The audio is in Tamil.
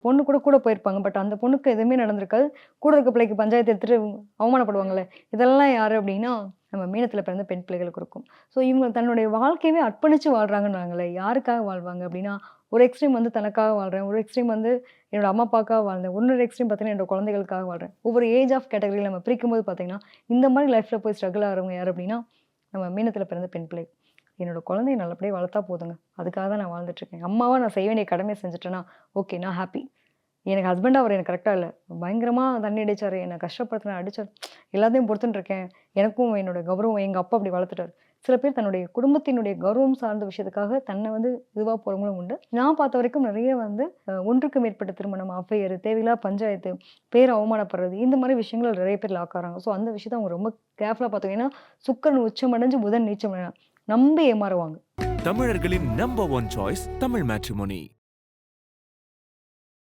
பொண்ணு கூட கூட போயிருப்பாங்க. பட் அந்த பொண்ணுக்கு எதுவுமே நடந்திருக்காது. கூட இருக்க பிள்ளைக்கு பஞ்சாயத்து எடுத்துட்டு அவமானப்படுவாங்கல்ல. இதெல்லாம் யாரு அப்டின்னா, நம்ம மீனத்தில பிறந்த பெண் பிள்ளைகளுக்கு இருக்கும். ஸோ இவங்க தன்னுடைய வாழ்க்கையவே அர்ப்பணிச்சு வாழ்றாங்கன்னுவாங்களே. யாருக்காக வாழ்வாங்க அப்டின்னா, ஒரு எக்ஸ்ட்ரீம் வந்து தனக்காக வாழ்றேன். ஒரு எக்ஸ்ட்ரீம் வந்து என்னோட அம்மா, அப்பாவுக்காக வாழ்ந்தேன். இன்னொரு எக்ஸ்ட்ரீம் பார்த்தீங்கன்னா, என்னோட குழந்தைகளுக்காக வாழ்றேன். ஒவ்வொரு ஏஜ் ஆஃப் கேட்டகரில நம்ம பிரிக்கும்போது பார்த்தீங்கன்னா, இந்த மாரி லைஃப்ல போய் ஸ்ட்ரகிள் ஆகுறவங்க யாரு அப்டின்னா, நம்ம மீனத்தில பிறந்த பெண் பிள்ளை. என்னோட குழந்தைய நல்லபடியா வளர்த்தா போதுங்க. அதுக்காக தான் நான் வாழ்ந்துட்டுருக்கேன். அம்மாவா நான் செய்ய வேண்டிய கடமைய செஞ்சுட்டேன்னா, ஓகே நான் ஹேப்பி. எனக்கு ஹஸ்பண்டா அவரு எனக்கு கரெக்ட்டா இல்ல. பயங்கரமா தண்ணி அடிச்சாரு. என்ன கஷ்டப்படுத்தினாரு, அடிச்சாரு. எல்லாத்தையும் பொறுத்துன்னு இருக்கேன். எனக்கும் என்னோட கௌரவம் எங்க அப்பா அப்படி வளர்த்துட்டாரு. சில பேர் தன்னுடைய குடும்பத்தினுடைய கௌரவம் சார்ந்த விஷயத்துக்காக தன்னை வந்து இதுவா போறவங்களும் உண்டு. நான் பார்த்த வரைக்கும் நெறைய வந்து ஒன்றுக்கு மேற்பட்ட திருமணம், அஃபையர், தேவையில்லா பஞ்சாயத்து, பேர் அவமானப்படுறது, இந்த மாரி விஷயங்கள்ல நெறைய பேர் லாக் ஆகுறாங்க. ஸோ அந்த விஷயத்த அவங்க ரொம்ப கேர்ஃபுல்லா பார்த்துக்கணும். ஏன்னா, சுக்கிரன் உச்சமடைஞ்சு புதன் நீச்சம் நம்பி ஏமாறுவாங்க. தமிழர்களின் number one choice Tamil matrimony.